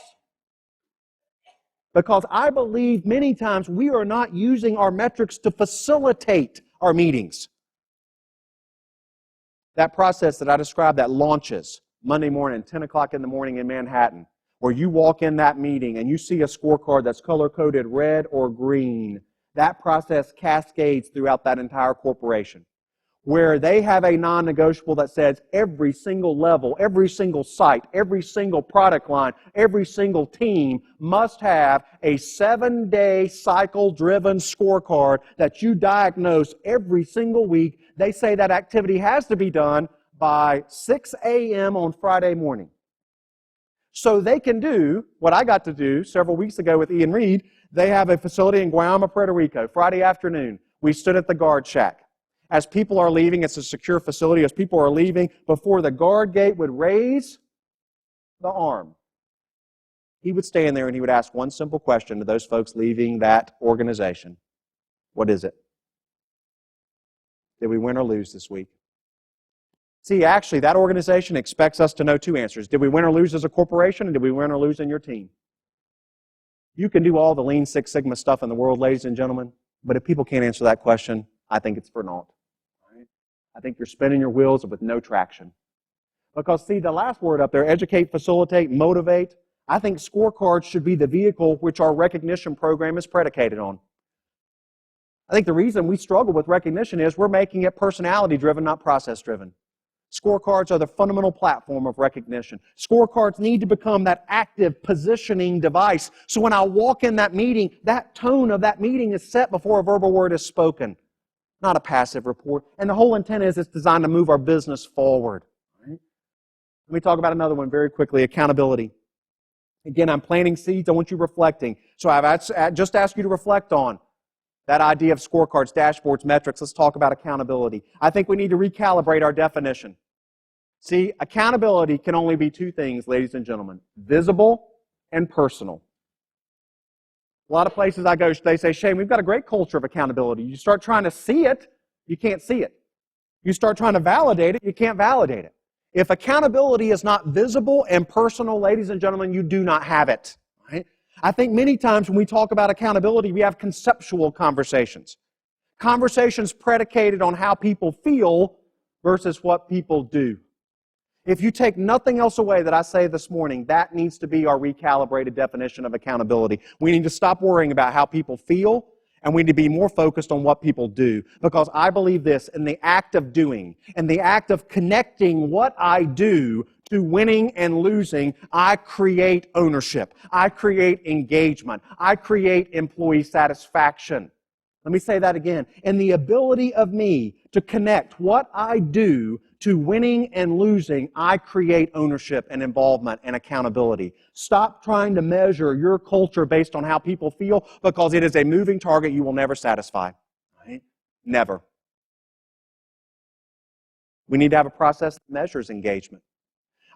Because I believe many times we are not using our metrics to facilitate our meetings. That process that I described that launches Monday morning, 10 o'clock in the morning in Manhattan, where you walk in that meeting and you see a scorecard that's color-coded red or green, that process cascades throughout that entire corporation, where they have a non-negotiable that says every single level, every single site, every single product line, every single team must have a 7-day cycle-driven scorecard that you diagnose every single week. They say that activity has to be done by 6 a.m. on Friday morning. So they can do what I got to do several weeks ago with Ian Reed. They have a facility in Guayama, Puerto Rico. Friday afternoon, we stood at the guard shack. As people are leaving, it's a secure facility. As people are leaving, before the guard gate would raise the arm, he would stand there and he would ask one simple question to those folks leaving that organization. What is it? Did we win or lose this week? See, actually, that organization expects us to know 2 answers. Did we win or lose as a corporation, and did we win or lose in your team? You can do all the Lean Six Sigma stuff in the world, ladies and gentlemen, but if people can't answer that question, I think it's for naught. Right? I think you're spinning your wheels with no traction. Because, see, the last word up there, educate, facilitate, motivate, I think scorecards should be the vehicle which our recognition program is predicated on. I think the reason we struggle with recognition is we're making it personality-driven, not process-driven. Scorecards are the fundamental platform of recognition. Scorecards need to become that active positioning device. So when I walk in that meeting, that tone of that meeting is set before a verbal word is spoken, not a passive report. And the whole intent is it's designed to move our business forward. Right? Let me talk about another one very quickly, accountability. Again, I'm planting seeds. I want you reflecting. So I've just asked you to reflect on that idea of scorecards, dashboards, metrics. Let's talk about accountability. I think we need to recalibrate our definition. See, accountability can only be 2 things, ladies and gentlemen, visible and personal. A lot of places I go, they say, Shane, we've got a great culture of accountability. You start trying to see it, you can't see it. You start trying to validate it, you can't validate it. If accountability is not visible and personal, ladies and gentlemen, you do not have it. Right? I think many times when we talk about accountability, we have conceptual conversations. Conversations predicated on how people feel versus what people do. If you take nothing else away that I say this morning, that needs to be our recalibrated definition of accountability. We need to stop worrying about how people feel And we need to be more focused on what people do. Because I believe this, in the act of doing, in the act of connecting what I do to winning and losing, I create ownership. I create engagement. I create employee satisfaction. Let me say that again. In the ability of me to connect what I do to winning and losing, I create ownership and involvement and accountability. Stop trying to measure your culture based on how people feel, because it is a moving target you will never satisfy. Right? Never. We need to have a process that measures engagement.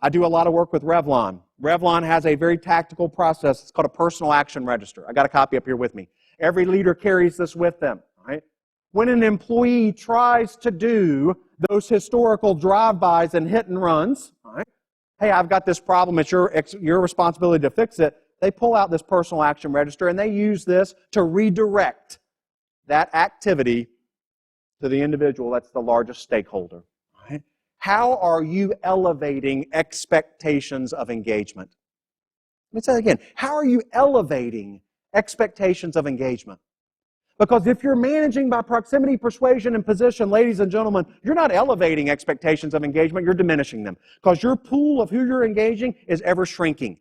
I do a lot of work with Revlon. Revlon has a very tactical process. It's called a personal action register. I got a copy up here with me. Every leader carries this with them. Right? When an employee tries to do those historical drive-bys and hit and runs, right? Hey, I've got this problem, it's your responsibility to fix it. They pull out this personal action register and they use this to redirect that activity to the individual that's the largest stakeholder. Right? How are you elevating expectations of engagement? Let me say that again. How are you elevating expectations of engagement? Because if you're managing by proximity, persuasion, and position, ladies and gentlemen, you're not elevating expectations of engagement, you're diminishing them. Because your pool of who you're engaging is ever shrinking.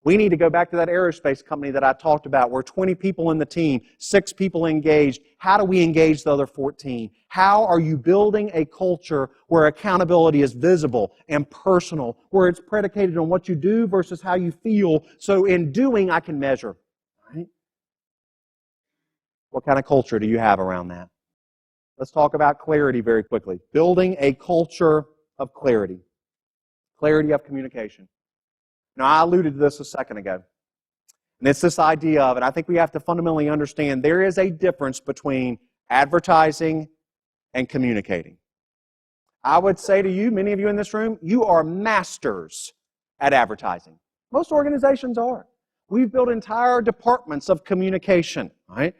We need to go back to that aerospace company that I talked about, where 20 people in the team, 6 people engaged. How do we engage the other 14? How are you building a culture where accountability is visible and personal, where it's predicated on what you do versus how you feel, so in doing I can measure? Right? What kind of culture do you have around that? Let's talk about clarity very quickly. Building a culture of clarity. Clarity of communication. Now, I alluded to this a second ago. And it's this idea of, and I think we have to fundamentally understand, there is a difference between advertising and communicating. I would say to you, many of you in this room, you are masters at advertising. Most organizations are. We've built entire departments of communication, right?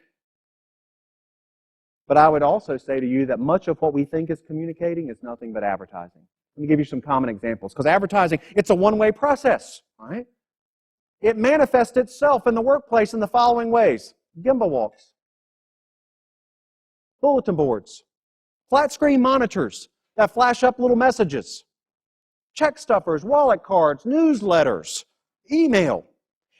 But I would also say to you that much of what we think is communicating is nothing but advertising. Let me give you some common examples. Because advertising, it's a one-way process, right? It manifests itself in the workplace in the following ways. Gimbal walks, bulletin boards, flat screen monitors that flash up little messages, check stuffers, wallet cards, newsletters, email.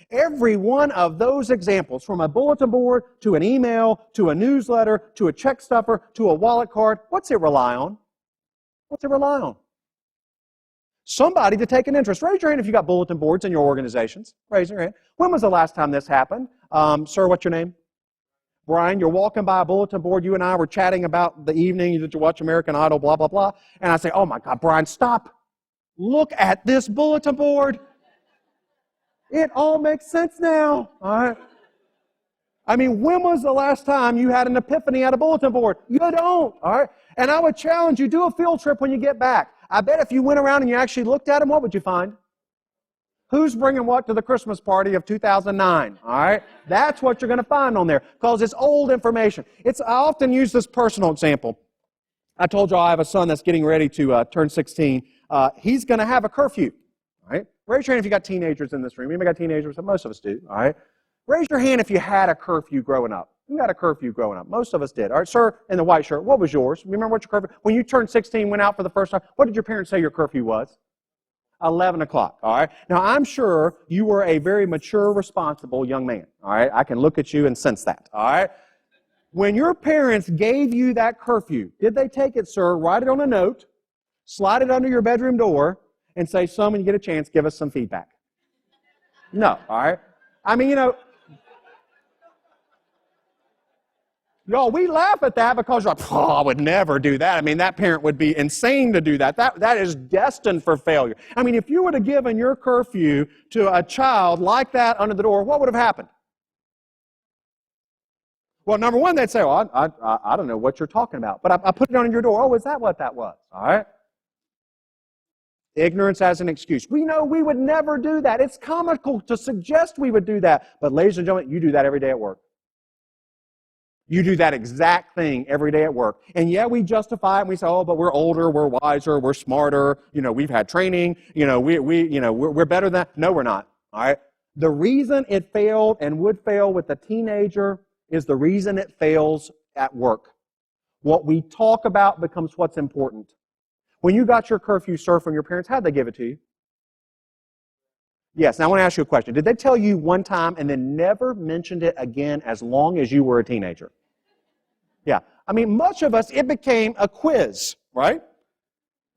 Every one of those examples, from a bulletin board to an email to a newsletter to a check stuffer to a wallet card, what's it rely on? What's it rely on? Somebody to take an interest. Raise your hand if you got bulletin boards in your organizations. Raise your hand. When was the last time this happened? Sir, what's your name? Brian, you're walking by a bulletin board. You and I were chatting about the evening that you watch American Idol, blah, blah, blah. And I say, oh my God, Brian, stop. Look at this bulletin board. It all makes sense now. All right. I mean, when was the last time you had an epiphany at a bulletin board? You don't. All right. And I would challenge you, do a field trip when you get back. I bet if you went around and you actually looked at them, what would you find? Who's bringing what to the Christmas party of 2009? All right? That's what you're going to find on there, because it's old information. I often use this personal example. I told you I have a son that's getting ready to turn 16. He's going to have a curfew. All right? Raise your hand if you got teenagers in this room. Anybody got teenagers? Most of us do. All right? Raise your hand if you had a curfew growing up. Who had a curfew growing up? Most of us did. All right, sir, in the white shirt, what was yours? Remember what your curfew? When you turned 16, went out for the first time, what did your parents say your curfew was? 11 o'clock, all right? Now, I'm sure you were a very mature, responsible young man, all right? I can look at you and sense that, all right? When your parents gave you that curfew, did they take it, sir, write it on a note, slide it under your bedroom door, and say, son, when you get a chance, give us some feedback? No, all right? I mean, y'all, we laugh at that because you're like, oh, I would never do that. I mean, that parent would be insane to do that. That is destined for failure. I mean, if you would have given your curfew to a child like that under the door, what would have happened? Well, number one, they'd say, well, I don't know what you're talking about, but I put it on your door. Oh, is that what that was? All right? Ignorance as an excuse. We know we would never do that. It's comical to suggest we would do that. But ladies and gentlemen, you do that every day at work. You do that exact thing every day at work. And yeah, we justify it and we say, oh, but we're older, we're wiser, we're smarter, we've had training, we're better than that. No, we're not. All right. The reason it failed and would fail with the teenager is the reason it fails at work. What we talk about becomes what's important. When you got your curfew served from your parents, how'd they give it to you? Yes, now I want to ask you a question. Did they tell you one time and then never mentioned it again as long as you were a teenager? Yeah. I mean, much of us, it became a quiz, right?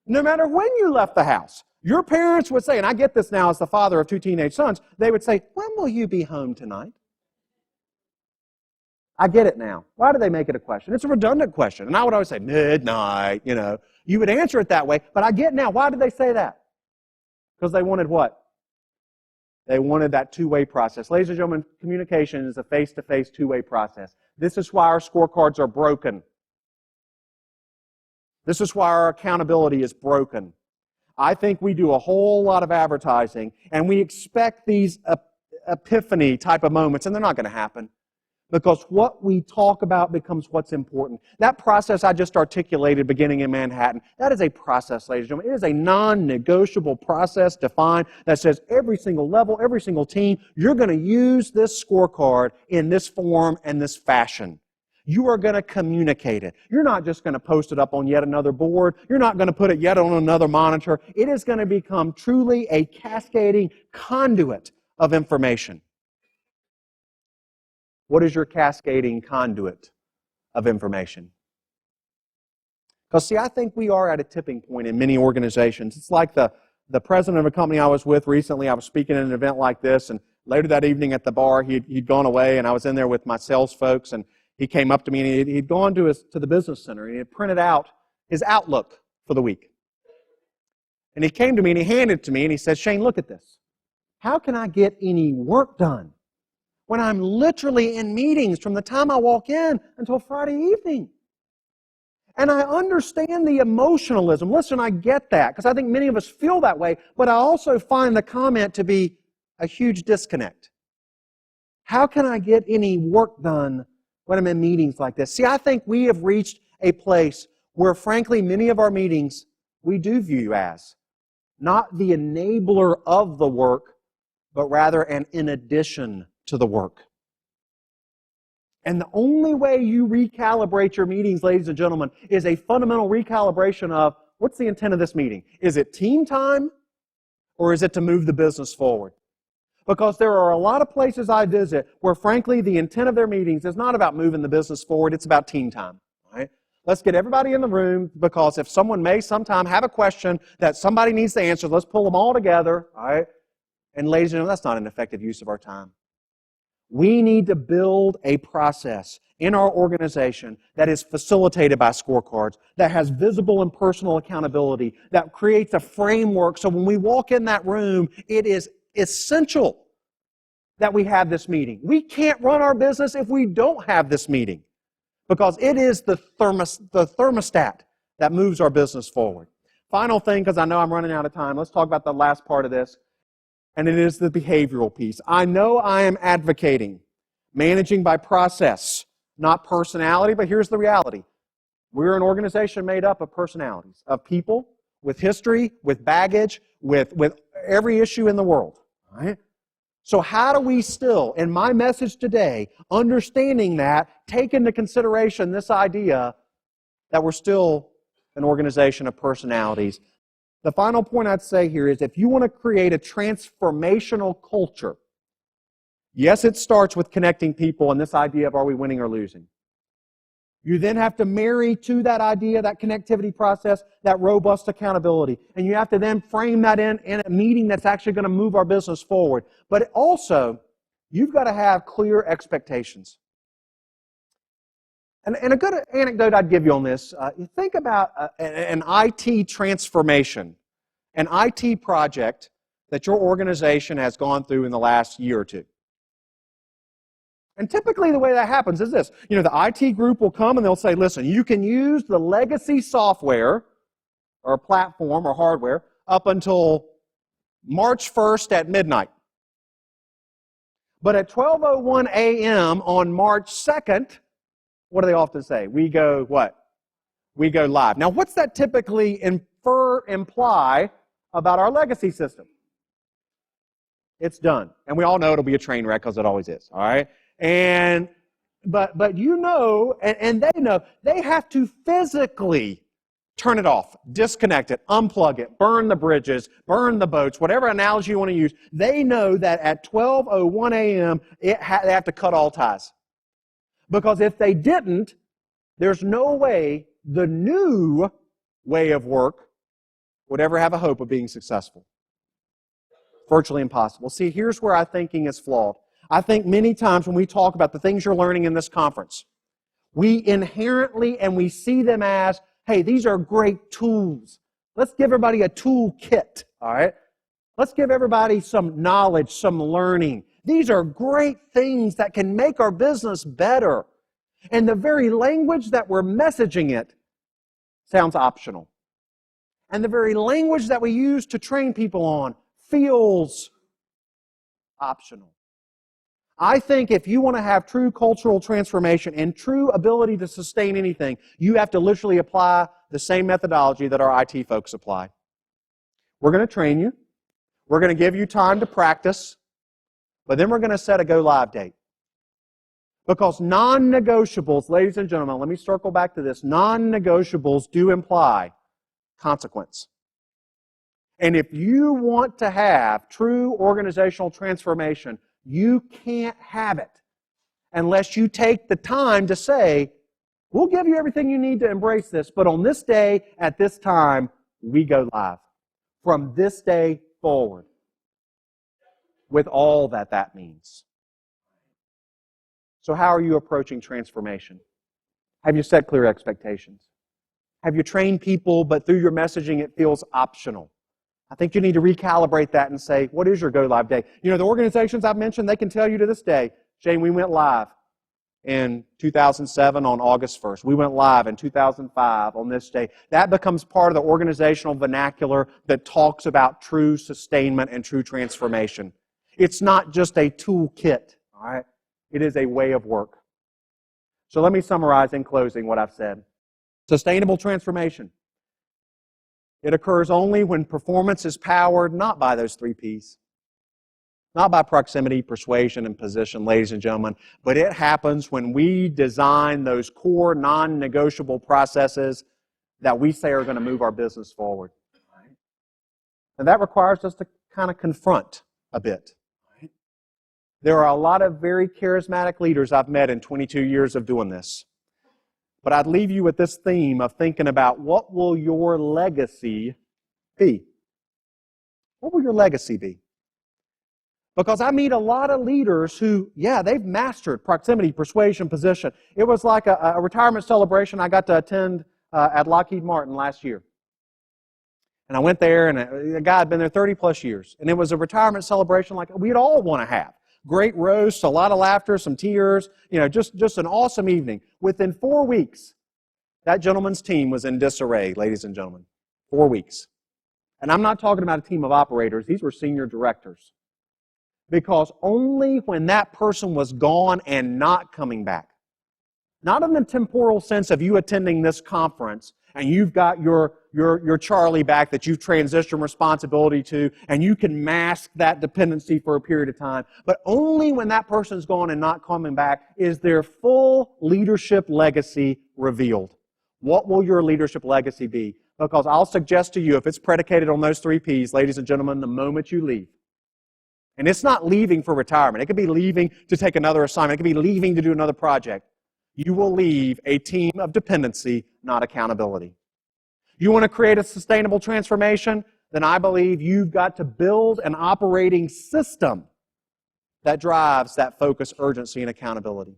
No matter when you left the house, your parents would say, and I get this now as the father of two teenage sons, they would say, when will you be home tonight? I get it now. Why do they make it a question? It's a redundant question. And I would always say, midnight, you know. You would answer it that way, but I get now. Why did they say that? Because they wanted what? They wanted that two-way process. Ladies and gentlemen, communication is a face-to-face two-way process. This is why our scorecards are broken. This is why our accountability is broken. I think we do a whole lot of advertising, and we expect these epiphany type of moments, and they're not going to happen. Because what we talk about becomes what's important. That process I just articulated beginning in Manhattan, that is a process, ladies and gentlemen. It is a non-negotiable process defined that says every single level, every single team, you're going to use this scorecard in this form and this fashion. You are going to communicate it. You're not just going to post it up on yet another board. You're not going to put it yet on another monitor. It is going to become truly a cascading conduit of information. What is your cascading conduit of information? Because, see, I think we are at a tipping point in many organizations. It's like the president of a company I was with recently. I was speaking at an event like this, and later that evening at the bar, he'd gone away, and I was in there with my sales folks, and he came up to me, and he'd gone to the business center, and he had printed out his outlook for the week. And he came to me, and he handed it to me, and he said, Shane, look at this. How can I get any work done when I'm literally in meetings from the time I walk in until Friday evening? And I understand the emotionalism. Listen, I get that, because I think many of us feel that way, but I also find the comment to be a huge disconnect. How can I get any work done when I'm in meetings like this? See, I think we have reached a place where, frankly, many of our meetings we do view as not the enabler of the work, but rather an in addition to the work. And the only way you recalibrate your meetings, ladies and gentlemen, is a fundamental recalibration of what's the intent of this meeting? Is it team time, or is it to move the business forward? Because there are a lot of places I visit where, frankly, the intent of their meetings is not about moving the business forward, it's about team time. Right? Let's get everybody in the room, because if someone may sometime have a question that somebody needs to answer, let's pull them all together. All right? And ladies and gentlemen, that's not an effective use of our time. We need to build a process in our organization that is facilitated by scorecards, that has visible and personal accountability, that creates a framework so when we walk in that room, it is essential that we have this meeting. We can't run our business if we don't have this meeting, because it is the thermostat that moves our business forward. Final thing, because I know I'm running out of time, let's talk about the last part of this. And it is the behavioral piece. I know I am advocating managing by process, not personality, but here's the reality. We're an organization made up of personalities, of people with history, with baggage, with every issue in the world. Right? So how do we still, in my message today, understanding that, take into consideration this idea that we're still an organization of personalities? The final point I'd say here is, if you want to create a transformational culture, yes, it starts with connecting people and this idea of are we winning or losing. You then have to marry to that idea, that connectivity process, that robust accountability. And you have to then frame that in a meeting that's actually going to move our business forward. But also, you've got to have clear expectations. And a good anecdote I'd give you on this, you think about an IT transformation, an IT project that your organization has gone through in the last year or two. And typically the way that happens is this. You know, the IT group will come and they'll say, listen, you can use the legacy software or platform or hardware up until March 1st at midnight. But at 12:01 a.m. on March 2nd, what do they often say? We go what? We go live. Now, what's that typically imply about our legacy system? It's done. And we all know it'll be a train wreck, because it always is. All right? And but you know, and they know, they have to physically turn it off, disconnect it, unplug it, burn the bridges, burn the boats, whatever analogy you want to use. They know that at 12:01 a.m., they have to cut all ties. Because if they didn't, there's no way the new way of work would ever have a hope of being successful. Virtually impossible. See, here's where our thinking is flawed. I think many times when we talk about the things you're learning in this conference, we inherently and we see them as, hey, these are great tools. Let's give everybody a tool kit, all right? Let's give everybody some knowledge, some learning. These are great things that can make our business better. And the very language that we're messaging it sounds optional. And the very language that we use to train people on feels optional. I think if you want to have true cultural transformation and true ability to sustain anything, you have to literally apply the same methodology that our IT folks apply. We're going to train you. We're going to give you time to practice. But then we're going to set a go-live date. Because non-negotiables, ladies and gentlemen, let me circle back to this. Non-negotiables do imply consequence. And if you want to have true organizational transformation, you can't have it unless you take the time to say, we'll give you everything you need to embrace this, but on this day, at this time, we go live. From this day forward, with all that that means. So how are you approaching transformation? Have you set clear expectations? Have you trained people, but through your messaging it feels optional? I think you need to recalibrate that and say, what is your go-live day? You know, the organizations I've mentioned, they can tell you to this day, Shane, we went live in 2007 on August 1st. We went live in 2005 on this day. That becomes part of the organizational vernacular that talks about true sustainment and true transformation. It's not just a toolkit, all right? It is a way of work. So let me summarize in closing what I've said. Sustainable transformation. It occurs only when performance is powered not by those 3 Ps, not by proximity, persuasion, and position, ladies and gentlemen, but it happens when we design those core non-negotiable processes that we say are going to move our business forward. And that requires us to kind of confront a bit. There are a lot of very charismatic leaders I've met in 22 years of doing this. But I'd leave you with this theme of thinking about what will your legacy be? What will your legacy be? Because I meet a lot of leaders who, yeah, they've mastered proximity, persuasion, position. It was like a retirement celebration I got to attend at Lockheed Martin last year. And I went there, and a guy had been there 30 plus years. And it was a retirement celebration like we'd all want to have. Great roast, a lot of laughter, some tears, you know, just an awesome evening. Within 4 weeks, that gentleman's team was in disarray, ladies and gentlemen. 4 weeks. And I'm not talking about a team of operators. These were senior directors. Because only when that person was gone and not coming back, not in the temporal sense of you attending this conference and you've got your Charlie back that you've transitioned responsibility to and you can mask that dependency for a period of time, but only when that person's gone and not coming back is their full leadership legacy revealed. What will your leadership legacy be? Because I'll suggest to you, if it's predicated on those 3 Ps, ladies and gentlemen, the moment you leave, and it's not leaving for retirement. It could be leaving to take another assignment. It could be leaving to do another project. You will leave a team of dependency, not accountability. You want to create a sustainable transformation? Then I believe you've got to build an operating system that drives that focus, urgency, and accountability.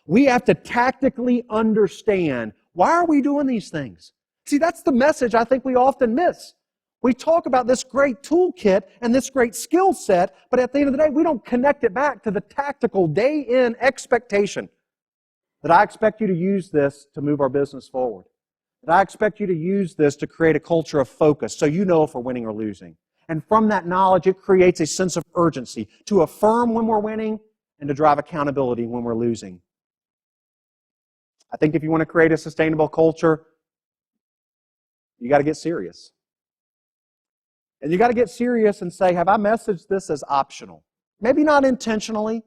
We have to tactically understand, why are we doing these things? See, that's the message I think we often miss. We talk about this great toolkit and this great skill set, but at the end of the day, we don't connect it back to the tactical day-in expectation that I expect you to use this to move our business forward. That I expect you to use this to create a culture of focus so you know if we're winning or losing. And from that knowledge, it creates a sense of urgency to affirm when we're winning and to drive accountability when we're losing. I think if you want to create a sustainable culture, you got to get serious. And you got to get serious and say, have I messaged this as optional? Maybe not intentionally,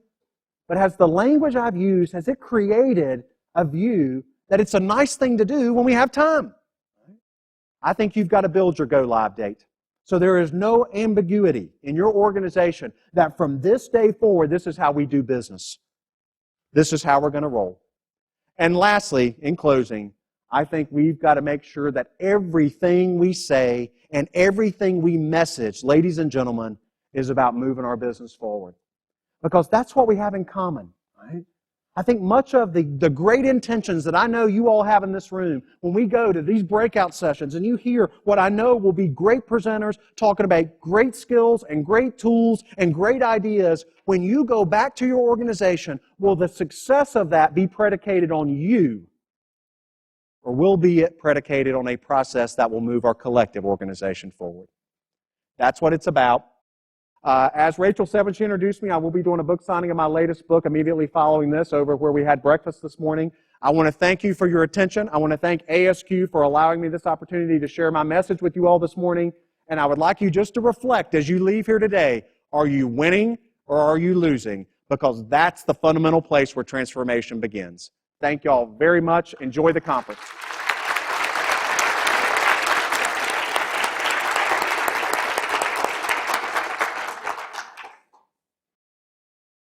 but has the language I've used, has it created a view that it's a nice thing to do when we have time? I think you've got to build your go-live date. So there is no ambiguity in your organization that from this day forward, this is how we do business. This is how we're going to roll. And lastly, in closing, I think we've got to make sure that everything we say and everything we message, ladies and gentlemen, is about moving our business forward. Because that's what we have in common, right? I think much of the great intentions that I know you all have in this room, when we go to these breakout sessions and you hear what I know will be great presenters talking about great skills and great tools and great ideas, when you go back to your organization, will the success of that be predicated on you? Or will be it predicated on a process that will move our collective organization forward? That's what it's about. As Rachel said when she introduced me, I will be doing a book signing of my latest book immediately following this over where we had breakfast this morning. I want to thank you for your attention. I want to thank ASQ for allowing me this opportunity to share my message with you all this morning. And I would like you just to reflect as you leave here today, are you winning or are you losing? Because that's the fundamental place where transformation begins. Thank you all very much. Enjoy the conference.